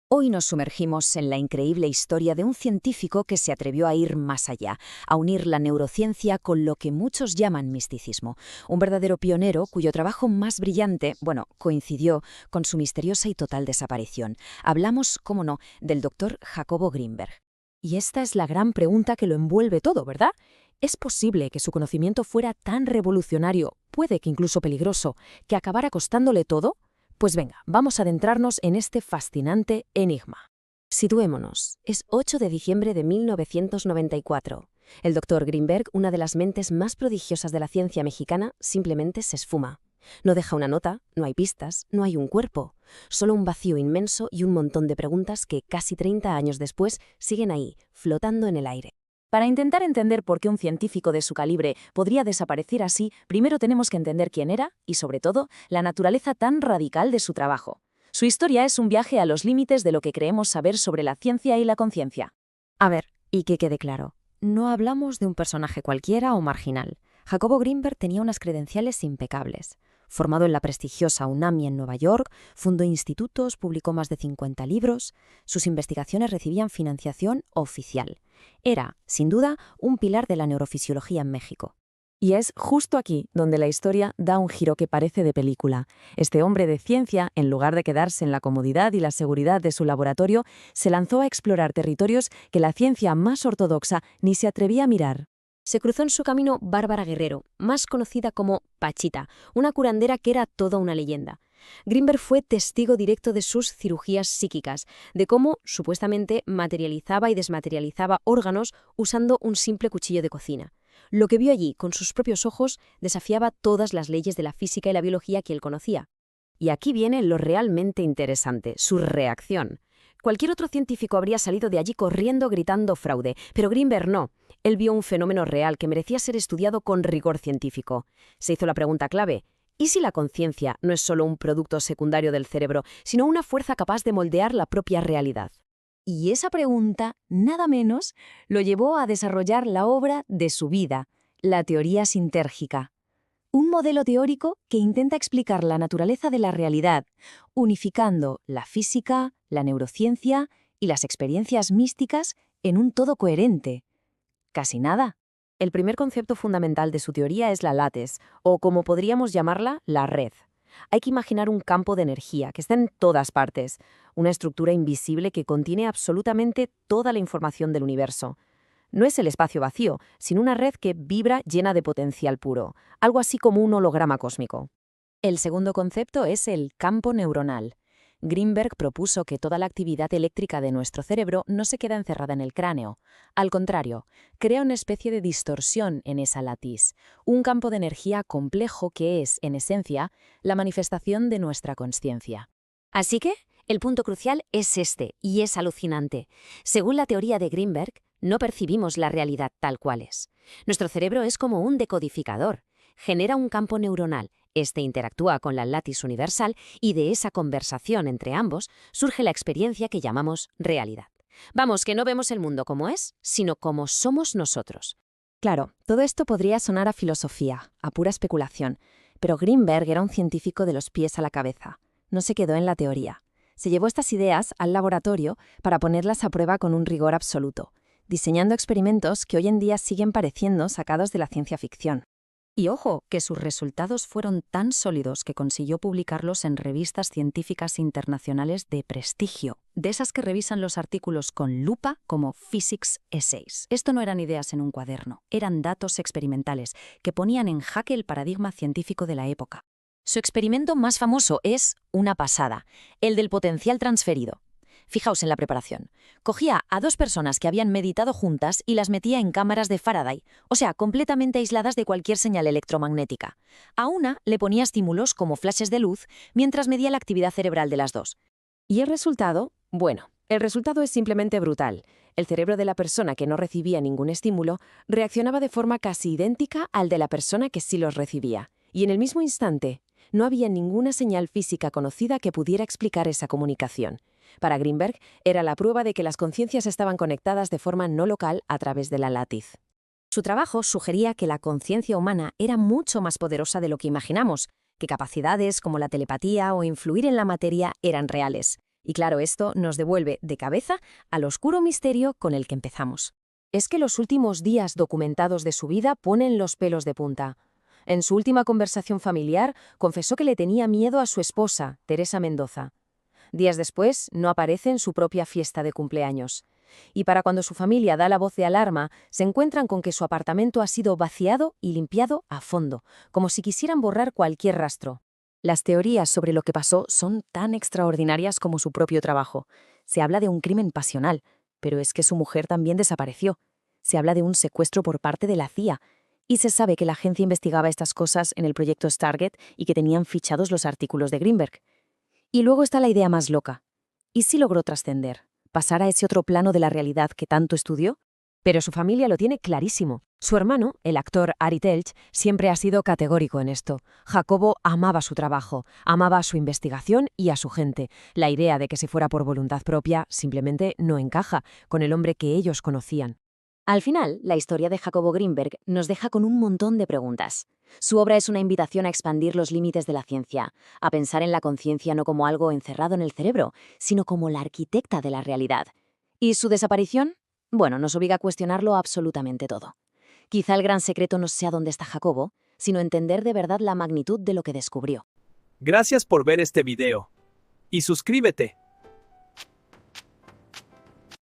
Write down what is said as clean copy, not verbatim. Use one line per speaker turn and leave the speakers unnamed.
Hoy nos sumergimos en la increíble historia de un científico que se atrevió a ir más allá, a unir la neurociencia con lo que muchos llaman misticismo. Un verdadero pionero cuyo trabajo más brillante, coincidió con su misteriosa y total desaparición. Hablamos, cómo no, del doctor Jacobo Grinberg. Y esta es la gran pregunta que lo envuelve todo, ¿verdad? ¿Es posible que su conocimiento fuera tan revolucionario, puede que incluso peligroso, que acabara costándole todo? Pues venga, vamos a adentrarnos en este fascinante enigma. Situémonos. Es 8 de diciembre de 1994. El doctor Grinberg, una de las mentes más prodigiosas de la ciencia mexicana, simplemente se esfuma. No deja una nota, no hay pistas, no hay un cuerpo. Solo un vacío inmenso y un montón de preguntas que casi 30 años después siguen ahí, flotando en el aire. Para intentar entender por qué un científico de su calibre podría desaparecer así, primero tenemos que entender quién era y, sobre todo, la naturaleza tan radical de su trabajo. Su historia es un viaje a los límites de lo que creemos saber sobre la ciencia y la conciencia. A ver, y que quede claro, no hablamos de un personaje cualquiera o marginal. Jacobo Grinberg tenía unas credenciales impecables. Formado en la prestigiosa UNAMI en Nueva York, fundó institutos, publicó más de 50 libros. Sus investigaciones recibían financiación oficial. Era, sin duda, un pilar de la neurofisiología en México. Y es justo aquí donde la historia da un giro que parece de película. Este hombre de ciencia, en lugar de quedarse en la comodidad y la seguridad de su laboratorio, se lanzó a explorar territorios que la ciencia más ortodoxa ni se atrevía a mirar. Se cruzó en su camino Bárbara Guerrero, más conocida como Pachita, una curandera que era toda una leyenda. Grinberg fue testigo directo de sus cirugías psíquicas, de cómo, supuestamente, materializaba y desmaterializaba órganos usando un simple cuchillo de cocina. Lo que vio allí, con sus propios ojos, desafiaba todas las leyes de la física y la biología que él conocía. Y aquí viene lo realmente interesante, su reacción. Cualquier otro científico habría salido de allí corriendo gritando fraude, pero Grinberg no. Él vio un fenómeno real que merecía ser estudiado con rigor científico. Se hizo la pregunta clave: ¿y si la conciencia no es solo un producto secundario del cerebro, sino una fuerza capaz de moldear la propia realidad? Y esa pregunta, nada menos, lo llevó a desarrollar la obra de su vida, la teoría sintérgica. Un modelo teórico que intenta explicar la naturaleza de la realidad, unificando la física, la neurociencia y las experiencias místicas en un todo coherente. Casi nada. El primer concepto fundamental de su teoría es la lattice, o como podríamos llamarla, la red. Hay que imaginar un campo de energía que está en todas partes, una estructura invisible que contiene absolutamente toda la información del universo. No es el espacio vacío, sino una red que vibra llena de potencial puro, algo así como un holograma cósmico. El segundo concepto es el campo neuronal. Grinberg propuso que toda la actividad eléctrica de nuestro cerebro no se queda encerrada en el cráneo. Al contrario, crea una especie de distorsión en esa latiz, un campo de energía complejo que es, en esencia, la manifestación de nuestra consciencia. Así que, el punto crucial es este, y es alucinante. Según la teoría de Grinberg, no percibimos la realidad tal cual es. Nuestro cerebro es como un decodificador. Genera un campo neuronal, este interactúa con la latiz universal y de esa conversación entre ambos surge la experiencia que llamamos realidad. Vamos, que no vemos el mundo como es, sino como somos nosotros. Claro, todo esto podría sonar a filosofía, a pura especulación, pero Grinberg era un científico de los pies a la cabeza. No se quedó en la teoría. Se llevó estas ideas al laboratorio para ponerlas a prueba con un rigor absoluto, diseñando experimentos que hoy en día siguen pareciendo sacados de la ciencia ficción. Y ojo, que sus resultados fueron tan sólidos que consiguió publicarlos en revistas científicas internacionales de prestigio, de esas que revisan los artículos con lupa como Physics Essays. Esto no eran ideas en un cuaderno, eran datos experimentales que ponían en jaque el paradigma científico de la época. Su experimento más famoso es una pasada, el del potencial transferido. Fijaos en la preparación. Cogía a dos personas que habían meditado juntas y las metía en cámaras de Faraday, o sea, completamente aisladas de cualquier señal electromagnética. A una le ponía estímulos como flashes de luz mientras medía la actividad cerebral de las dos. ¿Y el resultado? Bueno, el resultado es simplemente brutal. El cerebro de la persona que no recibía ningún estímulo reaccionaba de forma casi idéntica al de la persona que sí los recibía. Y en el mismo instante, no había ninguna señal física conocida que pudiera explicar esa comunicación. Para Grinberg, era la prueba de que las conciencias estaban conectadas de forma no local a través de la latiz. Su trabajo sugería que la conciencia humana era mucho más poderosa de lo que imaginamos, que capacidades como la telepatía o influir en la materia eran reales. Y claro, esto nos devuelve de cabeza al oscuro misterio con el que empezamos. Es que los últimos días documentados de su vida ponen los pelos de punta. En su última conversación familiar, confesó que le tenía miedo a su esposa, Teresa Mendoza. Días después, no aparece en su propia fiesta de cumpleaños. Y para cuando su familia da la voz de alarma, se encuentran con que su apartamento ha sido vaciado y limpiado a fondo, como si quisieran borrar cualquier rastro. Las teorías sobre lo que pasó son tan extraordinarias como su propio trabajo. Se habla de un crimen pasional, pero es que su mujer también desapareció. Se habla de un secuestro por parte de la CIA. Y se sabe que la agencia investigaba estas cosas en el proyecto Stargate y que tenían fichados los artículos de Greenberg. Y luego está la idea más loca. ¿Y si logró trascender? ¿Pasar a ese otro plano de la realidad que tanto estudió? Pero su familia lo tiene clarísimo. Su hermano, el actor Ari Telch, siempre ha sido categórico en esto. Jacobo amaba su trabajo, amaba su investigación y a su gente. La idea de que se fuera por voluntad propia simplemente no encaja con el hombre que ellos conocían. Al final, la historia de Jacobo Greenberg nos deja con un montón de preguntas. Su obra es una invitación a expandir los límites de la ciencia, a pensar en la conciencia no como algo encerrado en el cerebro, sino como la arquitecta de la realidad. ¿Y su desaparición? Bueno, nos obliga a cuestionarlo absolutamente todo. Quizá el gran secreto no sea dónde está Jacobo, sino entender de verdad la magnitud de lo que descubrió.
Gracias por ver este video. Y suscríbete.